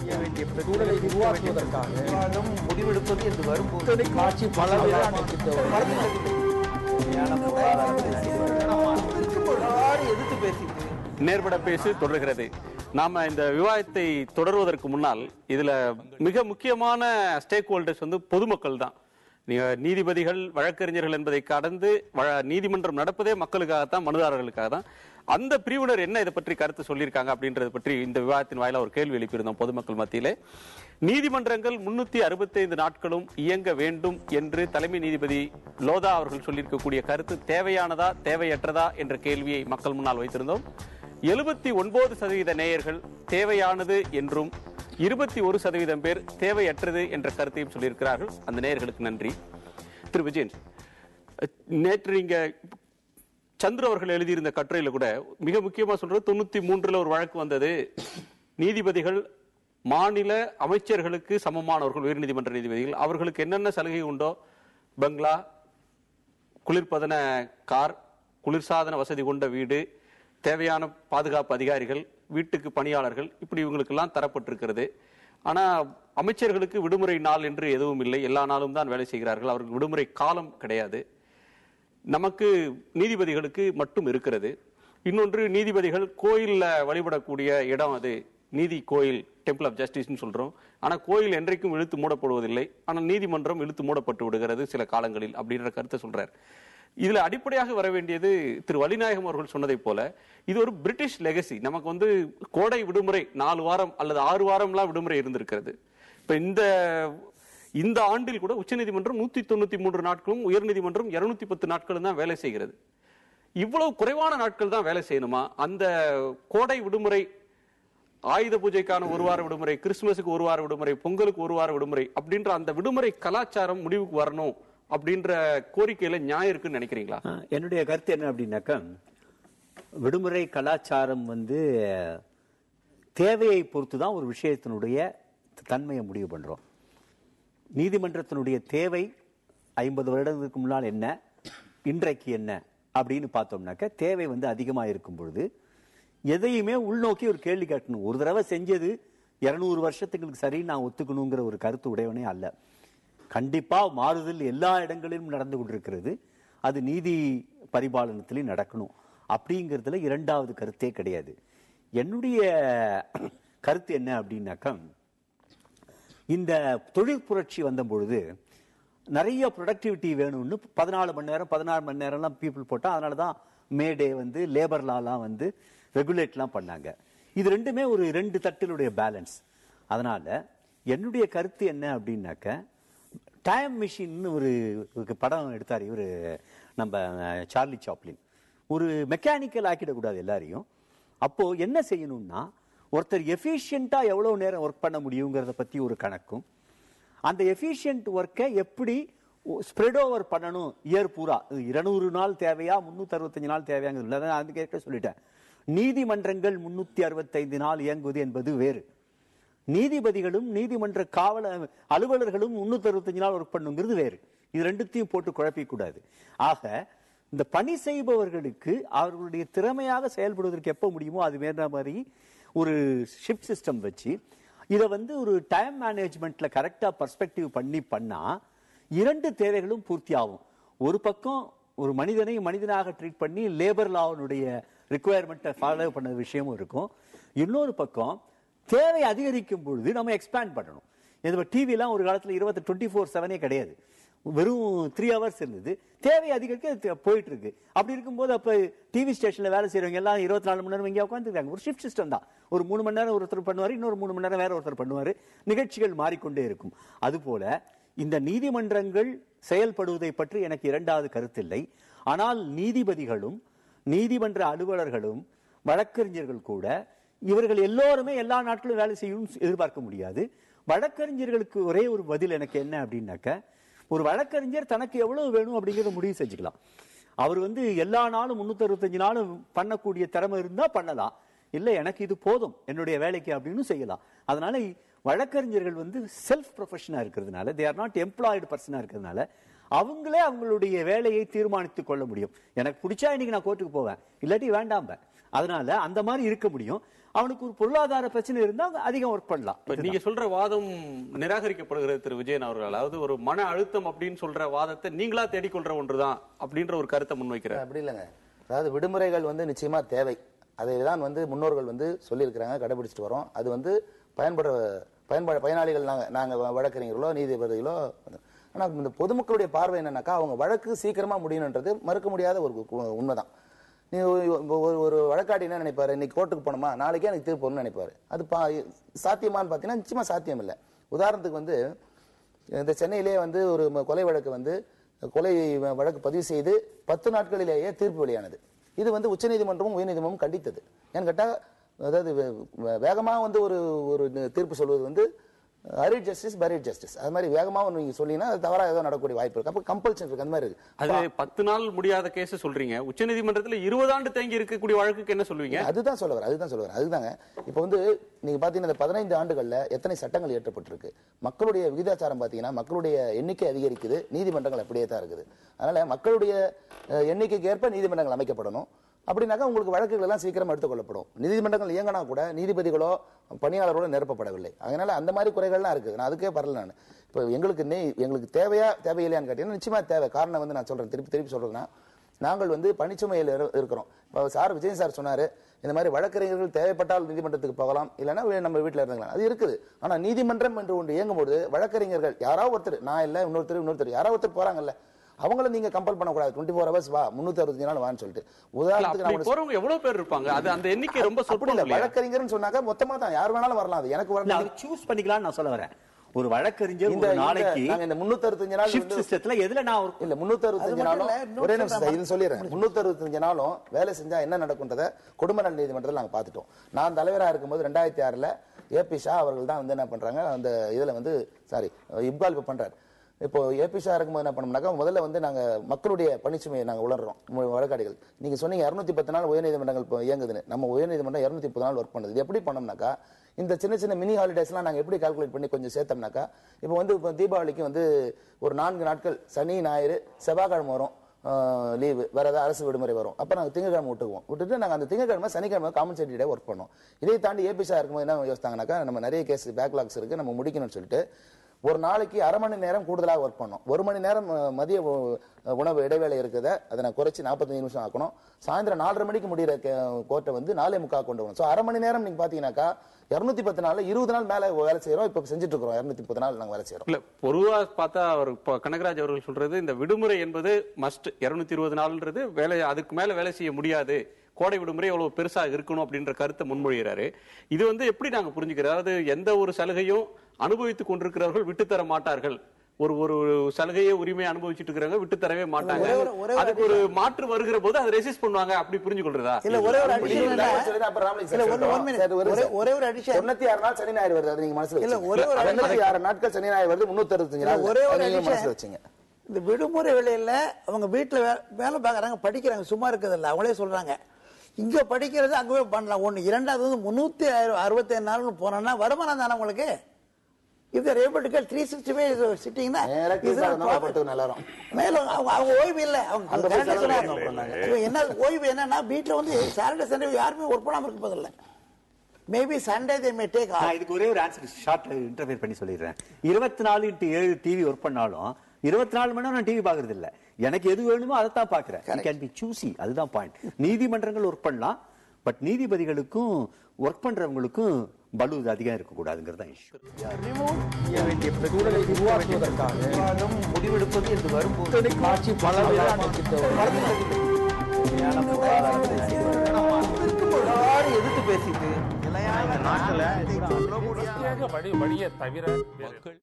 செய்ய வேண்டிய சூழலை உருவாக்குவதற்காக விவாதம் முடிவெடுப்பது என்று வரும்போது காட்சி எதிர்த்து பேசிட்டு நேர்பட பேசி தொடர்கிறது. நாம இந்த விவாதத்தை தொடர்வதற்கு முன்னால் இதுல மிக முக்கியமான ஸ்டேக் ஹோல்டர்ஸ் பொதுமக்கள் தான். நீதிபதிகள் வழக்கறிஞர்கள் என்பதை கடந்து நீதிமன்றம் நடப்பதே மக்களுக்காகத்தான், மனுதாரர்களுக்காக தான். அந்த பிரிவினர் என்ன இதை பற்றி கருத்து சொல்லியிருக்காங்க அப்படின்றது பற்றி இந்த விவாதத்தின் வாயிலா ஒரு கேள்வி எழுப்பியிருந்தோம் பொதுமக்கள் மத்தியிலே. நீதிமன்றங்கள் 365 நாட்களும் இயங்க வேண்டும் என்று தலைமை நீதிபதி லோதா அவர்கள் சொல்லியிருக்கக்கூடிய கருத்து தேவையானதா தேவையற்றதா என்ற கேள்வியை மக்கள் முன்னால் வைத்திருந்தோம். 79% நேயர்கள் தேவையானது என்றும் 21% பேர் தேவையற்றது என்ற கருத்தையும் சொல்லியிருக்கிறார்கள். அந்த நேயர்களுக்கு நன்றி. திரு விஜயன், நேற்று நீங்க சந்திர அவர்கள் எழுதியிருந்த கட்டுரையில கூட மிக முக்கியமா சொல்றது 93 ஒரு வழக்கு வந்தது. நீதிபதிகள் மாநில அமைச்சர்களுக்கு சமமானவர்கள், உயர்நீதிமன்ற நீதிபதிகள். அவர்களுக்கு என்னென்ன சலுகை உண்டோ, பங்களா, குளிர்பதன கார், குளிர்சாதன வசதி கொண்ட வீடு, தேவையான பாதுகாப்பு அதிகாரிகள், வீட்டுக்கு பணியாளர்கள், இப்படி இவங்களுக்கெல்லாம் தரப்பட்டிருக்கிறது. ஆனா அமைச்சர்களுக்கு விடுமுறை நாள் என்று எதுவும் இல்லை. எல்லா நாளும் தான் வேலை செய்கிறார்கள். அவருக்கு விடுமுறை காலம் கிடையாது. நமக்கு நீதிபதிகளுக்கு மட்டும் இருக்கிறது. இன்னொன்று, நீதிபதிகள் கோயில்ல வழிபடக்கூடிய இடம், அது நீதி கோயில், டெம்பிள் ஆஃப் ஜஸ்டிஸ் சொல்றோம். ஆனா கோயில் என்றைக்கும் இழுத்து மூடப்படுவதில்லை. ஆனால் நீதிமன்றம் இழுத்து மூடப்பட்டு விடுகிறது சில காலங்களில் அப்படின்ற கருத்தை சொல்றார். இதுல அடிப்படையாக வர வேண்டியது திரு வலிநாயகம் அவர்கள் சொன்னதை போல இது ஒரு பிரிட்டிஷ் லெகசி. நமக்கு கோடை விடுமுறை 4 வாரம் அல்லது 6 வாரம்லாம் விடுமுறை இருந்திருக்கிறது. இப்ப இந்த ஆண்டில் கூட உச்சநீதிமன்றம் 193 நாட்களும், உயர்நீதிமன்றம் 210 நாட்களும் தான் வேலை செய்கிறது. இவ்வளவு குறைவான நாட்கள் தான் வேலை செய்யணுமா? அந்த கோடை விடுமுறை, ஆயுத பூஜைக்கான 1 வார விடுமுறை, கிறிஸ்துமஸுக்கு 1 வார விடுமுறை, பொங்கலுக்கு 1 வார விடுமுறை அப்படின்ற அந்த விடுமுறை கலாச்சாரம் முடிவுக்கு வரணும் அப்படின்ற கோரிக்கையில நியாயம் இருக்குன்னு நினைக்கிறீங்களா? என்னுடைய கருத்து என்ன அப்படின்னாக்கா, விடுமுறை கலாச்சாரம் தேவையை பொறுத்துதான் ஒரு விஷயத்தினுடைய தன்மையை முடிவு பண்றோம். நீதிமன்றத்தினுடைய தேவை 50 வருடங்களுக்கு முன்னால் என்ன, இன்றைக்கு என்ன அப்படின்னு பார்த்தோம்னாக்க, தேவை அதிகமாக இருக்கும் பொழுது எதையுமே உள்நோக்கி ஒரு கேள்வி கேட்கணும். ஒரு தடவை செஞ்சது 200 வருஷத்துக்கு சரி நான் ஒத்துக்கணுங்கிற ஒரு கருத்து உடையவனே அல்ல. கண்டிப்பா மாறுதல் எல்லா இடங்களிலும் நடந்து கொண்டிருக்கிறது. அது நீதி பரிபாலனத்திலையும் நடக்கணும் அப்படிங்கிறதுல இரண்டாவது கருத்தே கிடையாது. என்னுடைய கருத்து என்ன அப்படின்னாக்கா, இந்த தொழில் புரட்சி வந்த பொழுது நிறைய ப்ரொடக்டிவிட்டி வேணும்னு 14 மணி நேரம் 16 மணி நேரம்லாம் பீப்புள் போட்டா. அதனாலதான் மேடே லேபர் லாலாம் ரெகுலேட்லாம் பண்ணாங்க. இது ரெண்டுமே ஒரு 2 தட்டிலுடைய பேலன்ஸ். அதனால என்னுடைய கருத்து என்ன அப்படின்னாக்க, டைம் மிஷின் ஒரு படம் எடுத்தார் இவரு, நம்ம சார்லி சாப்ளின். ஒரு மெக்கானிக்கல் ஆக்கிடக்கூடாது எல்லாரையும். அப்போ என்ன செய்யணும்னா, ஒருத்தர் எஃபிஷியண்டா எவ்வளவு நேரம் ஒர்க் பண்ண முடியுங்கிறத பத்தி ஒரு கணக்கும், அந்த எஃபிஷியன்ட் ஒர்க்கை எப்படி ஸ்ப்ரெட் ஓவர் பண்ணணும் இயர் பூரா, 200 நாள் தேவையா 365 நாள் தேவையாங்கிறது அது கேட்க சொல்லிட்டேன். நீதிமன்றங்கள் 365 நாள் இயங்குவது என்பது வேறு. நீதிபதிகளும் நீதிமன்ற காவல அலுவலர்களும் 365 நாள் ஒர்க் பண்ணுங்கிறது வேறு. இது ரெண்டுத்தையும் போட்டு குழப்பிக்க கூடாது. ஆக இந்த பணி செய்பவர்களுக்கு அவர்களுடைய திறமையாக செயல்படுவதற்கு எப்ப முடியுமோ அது வேற மாதிரி ஒரு ஷிஃப்ட் சிஸ்டம் வச்சு இதை ஒரு டைம் மேனேஜ்மெண்ட்ல கரெக்டா பர்ஸ்பெக்டிவ் பண்ணா 2 தேவைகளும் பூர்த்தி ஆகும். ஒரு பக்கம் ஒரு மனிதனை மனிதனாக ட்ரீட் பண்ணி லேபர் லாவுடைய ரிக்குவயர்மெண்ட்டை ஃபாலோ பண்ண விஷயமும் இருக்கும். இன்னொரு பக்கம் தேவை அதிகரிக்கும் பொழுது நம்ம எக்ஸ்பேண்ட் பண்ணணும். டிவிலாம் ஒரு காலத்துல 24/7 கிடையாது, வெறும் 3 hours இருந்தது. தேவை அதிகரிக்க போயிட்டு இருக்கு. அப்படி இருக்கும்போது அப்ப டிவி ஸ்டேஷன்ல வேலை செய்யறவங்க எல்லாம் 24 மணி நேரம் இங்கே உட்காந்துருக்காங்க. ஒரு ஷிஃப்ட் சிஸ்டம் தான். ஒரு 3 மணி நேரம் ஒருத்தர் பண்ணுவாரு, இன்னொரு 3 மணி நேரம் வேற ஒருத்தர் பண்ணுவாரு. நிகழ்ச்சிகள் மாறிக்கொண்டே இருக்கும். அதுபோல இந்த நீதிமன்றங்கள் செயல்படுவதை பற்றி எனக்கு இரண்டாவது கருத்தில்லை. ஆனால் நீதிபதிகளும் நீதிமன்ற அலுவலர்களும் வழக்கறிஞர்கள் கூட இவர்கள் எல்லோருமே எல்லா நாட்களும் வேலை செய்யும் எதிர்பார்க்க முடியாது. வழக்கறிஞர்களுக்கு ஒரே ஒரு பதில் எனக்கு என்ன அப்படின்னாக்க, ஒரு வழக்கறிஞர் தனக்கு எவ்வளவு வேணும் அப்படிங்கறத முடிவு செஞ்சுக்கலாம். அவர் எல்லா நாளும் 365 நாளும் பண்ணக்கூடிய திறமை இருந்தா பண்ணலாம், இல்ல எனக்கு இது போதும் என்னுடைய வேலைக்கு அப்படின்னு செய்யலாம். அதனால வழக்கறிஞர்கள் செல்ஃப் ப்ரொஃபஷனா இருக்கிறதுனால, தே ஆர் நாட் எம்ப்ளாய்டு பர்சனா இருக்கிறதுனால அவங்களே அவங்களுடைய வேலையை தீர்மானித்துக் கொள்ள முடியும். எனக்கு பிடிச்சா இன்னைக்கு நான் கோர்ட்டுக்கு போவேன், இல்லாட்டி வேண்டாம். அதனால அந்த மாதிரி இருக்க முடியும். அவனுக்கு ஒரு பொருளாதார பிரச்சனை இருந்தா அதிகம் ஒர்க் பண்ணலாம். நீங்க சொல்ற வாதம் நிராகரிக்கப்படுகிறது திரு விஜயன் அவர்கள். அதாவது ஒரு மன அழுத்தம் அப்படின்னு சொல்ற வாதத்தை நீங்களா தேடிக்கொள்ற ஒன்றுதான் அப்படின்ற ஒரு கருத்தை முன்வைக்கிறார். அப்படி இல்லைங்க. அதாவது விடுமுறைகள் வந்து நிச்சயமா தேவை. அதை தான் வந்து முன்னோர்கள் வந்து சொல்லியிருக்கிறாங்க, கடைபிடிச்சிட்டு வரோம். அது வந்து பயனாளிகள் நாங்க வழக்கறிஞர்களோ நீதிபதிகளோ. ஆனா இந்த பொதுமக்களுடைய பார்வை என்னன்னாக்கா, அவங்க வழக்கு சீக்கிரமா முடியணுன்றது மறுக்க முடியாத ஒரு உண்மைதான். நீ ஒரு வழக்காடி என்ன நினைப்பாரு, இன்னைக்கு கோர்ட்டுக்கு போனோமா நாளைக்கே எனக்கு தீர்ப்பு போகணும்னு நினைப்பாரு. அது சாத்தியமானு பாத்தீங்கன்னா நிச்சயமா சாத்தியம் இல்லை. உதாரணத்துக்கு வந்து இந்த சென்னையிலேயே வந்து ஒரு கொலை வழக்கு வந்து கொலை வழக்கு பதிவு செய்து 10 நாட்களிலேயே தீர்ப்பு வெளியானது. இது வந்து உச்சநீதிமன்றமும் உயர்நீதிமன்றமும் கண்டித்தது. ஏன்னு கேட்டா, அதாவது வேகமா வந்து ஒரு தீர்ப்பு சொல்வது வந்து அரிட் ஜஸ்டிஸ் பரிட் ஜஸ்டிஸ். அது மாதிரி வேகமா நீங்க சொன்னீங்கன்னா அது தவறா ஏதோ நடக்கக்கூடிய வாய்ப்பு இருக்கு. அப்ப கம்பல்ஷன் இருக்கு. அந்த மாதிரி இருக்கு. அது 10 நாள் முடியாத கேஸ் சொல்றீங்க. உச்சநீதிமன்றத்தில் 20 ஆண்டு தேங்கி இருக்கக்கூடிய வழக்குக்கு என்ன சொல்லுவீங்க? அதுதான் சொல்ல வரேன். அதுதாங்க இப்ப வந்து நீங்க பாத்தீங்கன்னா இந்த 15 ஆண்டுகள்ல எத்தனை சட்டங்கள் இயற்றப்பட்டிருக்கு. மக்களுடைய விகிதாச்சாரம் பாத்தீங்கன்னா மக்களுடைய எண்ணிக்கை அதிகரிக்குது, நீதிமன்றங்கள் அப்படியே தான் இருக்குது. அதனால மக்களுடைய எண்ணிக்கைக்கு ஏற்ப நீதிமன்றங்கள் அமைக்கப்படணும். அப்படின்னாக்கா உங்களுக்கு வழக்குகள் எல்லாம் சீக்கிரம் எடுத்துக்கொள்ளப்படும். நீதிமன்றங்கள் இயங்கினா கூட நீதிபதிகளோ பணியாளர்களோ நிரப்பப்படவில்லை. அதனால அந்த மாதிரி குறைகள்லாம் இருக்குது. நான் அதுக்கே வரல. நான் இப்போ எங்களுக்கு தேவையில்லையான்னு கேட்டீங்கன்னா நிச்சயமா தேவை. காரணம் வந்து நான் சொல்றேன், திருப்பி சொல்றேன்னா, நாங்கள் வந்து பணிச்சுமையில் இருக்கிறோம். இப்போ விஜயன் சார் சொன்னாரு, இந்த மாதிரி வழக்கறிஞர்கள் தேவைப்பட்டால் நீதிமன்றத்துக்கு போகலாம், இல்லைன்னா நம்ம வீட்டில் இருந்துக்கலாம். அது இருக்குது. ஆனா நீதிமன்றம் என்று ஒன்று இயங்கும்போது வழக்கறிஞர்கள் யாராவது ஒருத்தர், நான் இல்ல இன்னொருத்தர் யாராவது ஒருத்தர் போறாங்கல்ல, அவங்கள நீங்க கம்பல் பண்ணக்கூடாது. 24 hours வா, 365 நாள் வான்னு சொல்லிட்டு. உதாரணத்துக்கு போறவங்க எவ்வளவு பேர் இருப்பாங்க, அது அந்த எண்ணிக்கை ரொம்ப சொற்பம். வழக்கறிஞர்னு சொன்னாக்க மொத்தமா தான் யார் வேணாலும் வரலாம். அது எனக்கு வரலாம், சூஸ் பண்ணிக்கலாம். நான் சொல்ல வரேன், ஒரு வழக்கறிஞர் இந்த நாளைக்கு நாங்க இந்த 365 நாள் ஷிஃப்ட் சிஸ்டத்துல எதுல நான் இல்ல 365 நாளும் ஒரே நிமிஷம் இது சொல்லிடுறேன். 365 நாளும் வேலை செஞ்சா என்ன நடக்கும்ன்றத குடும்ப நல நீதிமன்றத்தில் நாங்க பாத்துட்டோம். நான் தலைவரா இருக்கும்போது 2006ல ஏபி ஷா அவர்கள் தான் வந்து என்ன பண்றாங்க, அந்த இதுல வந்து இப்கால் பண்றாரு. இப்போ ஏபி ஷா இருக்கும்போது என்ன பண்ணோம்னாக்கா, முதல்ல வந்து நாங்க மக்களுடைய பணிச்சுமையை நாங்க உணர்றோம். வழக்காடிகள் நீங்க சொன்னீங்க 210 நாள் உயர்நீதிமன்றங்கள் இயங்குதுன்னு. நம்ம உயர்நீதிமன்றம் 230 நாள் ஒர்க் பண்ணுது. இது எப்படி பண்ணோம்னாக்கா, இந்த சின்ன மினி ஹாலிடேஸ்லாம் நாங்க எப்படி கால்குலேட் பண்ணி கொஞ்சம் சேர்த்தோம்னாக்கா, இப்போ வந்து தீபாவளிக்கு வந்து ஒரு 4 நாட்கள் சனி ஞாயிறு செவ்வாய்க்கிழமை வரும் லீவு, வேற ஏதாவது அரசு விடுமுறை வரும். அப்ப நாங்க திங்கட்கிழமை விட்டுட்டு நாங்க அந்த திங்கட்கிழமை சனிக்கிழமை காம்பன்சேட்டரி டே ஒர்க் பண்ணோம். இதை தாண்டி ஏபி ஷா இருக்கும்போது என்ன யோசித்தாங்கன்னாக்கா, நம்ம நிறைய கேஸ் பேக்லாக்ஸ் இருக்கு, நம்ம முடிக்கணும்னு சொல்லிட்டு ஒரு நாளைக்கு அரை மணி நேரம் கூடுதலாக ஒர்க் பண்ணோம். 1 மணி நேரம் மதிய உணவு இடைவேளை இருக்குத அதை நான் குறைச்சி 45 நிமிஷம் ஆக்கணும். சாயந்தரம் 4:30 மணிக்கு முடிகிற கோர்ட்டை வந்து 4:45 கொண்டு வரணும். அரை மணி நேரம் நீங்க பாத்தீங்கன்னாக்கா 210 நாள்ல 20 நாள் மேல வேலை செய்யறோம். இப்ப செஞ்சுட்டு இருக்கிறோம். 230 நாள் நாங்க வேலை செய்யறோம். இல்ல பொதுவா பார்த்தா அவர் கனகராஜ் அவர்கள் சொல்றது, இந்த விடுமுறை என்பது மஸ்ட் 220 நாள்ன்றது வேலை, அதுக்கு மேல வேலை செய்ய முடியாது, கோடை விடுமுறை எவ்வளவு பெருசா இருக்கணும் அப்படின்ற கருத்தை முன்மொழிகிறாரு. இது வந்து எப்படி நாங்க புரிஞ்சுக்கிறோம்? அதாவது எந்த ஒரு சலுகையும் அனுபவித்துக் கொண்டிருக்கிறவர்கள் விட்டுத்தர மாட்டார்கள். ஒரு சலுகையை உரிமையை அனுபவிச்சுட்டு இருக்கிறவங்க விட்டு தரவே மாட்டாங்க. அதுக்கு ஒரு மாற்று வருகிற போது அதை ரெசிஸ்ட் பண்ணுவாங்க. அப்படி புரிஞ்சு கொள்றதா? இல்ல ஒரே ஒரு அடிஷன் 96 நாள் சனி ஞாயிறு வருது. நீங்க மனசுல இல்ல ஒரே ஒரு 96 நாட்கள் சனி ஞாயிறு வருது, 365 நாள். ஒரே ஒரு மனசுல வச்சீங்க. இந்த விடுமுறை வேளையில அவங்க வீட்டுல வேலை பார்க்கறாங்க, படிக்கிறாங்க, சும்மா இருக்கிறதில்ல. அவங்களே சொல்றாங்க இங்க படிக்கிறது அங்கவே பண்ணலாம். ஒண்ணு. இரண்டாவது வந்து 365 நாள் போனா வருமானம் தானே உங்களுக்கு. If they're able to get 365 sitting na, மேலும் அவங்க ஓய்வு இல்லை. அவங்க என்ன ஓய்வு என்னன்னா, வீட்டுல வந்து சாட்டர்டே சண்டே யாருமே ஒர்க் பண்ணாம இருக்க போதில்லை. மேபி சண்டே தே மே டேக். இதுக்கு ஒரே ஒரு ஆன்சர் ஷார்ட் இன்டர்ஃபியர் பண்ணி சொல்லிடுறேன். 24x7 டிவி ஒர்க் பண்ணாலும் 24 மணி நேரம் நான் டிவி பாக்குறது இல்ல. எனக்கு எது வேணுமோ அதை தான் பாக்குறேன். You can be choosy. அதுதான் பாயிண்ட். நீதிமன்றங்கள் ஒர்க் பண்ணலாம், பட் நீதிபதிகளுக்கும் ஒர்க் பண்றவங்களுக்கும் பலு அதிகம் இருக்க கூடாதுங்கிறது இஷ்யூ. சூழலை உருவாக்குவதற்காக முடிவெடுப்பது என்று வரும்போது ஆட்சி பல எதிர்த்து பேசிட்டு நாட்டில் வழியை தவிர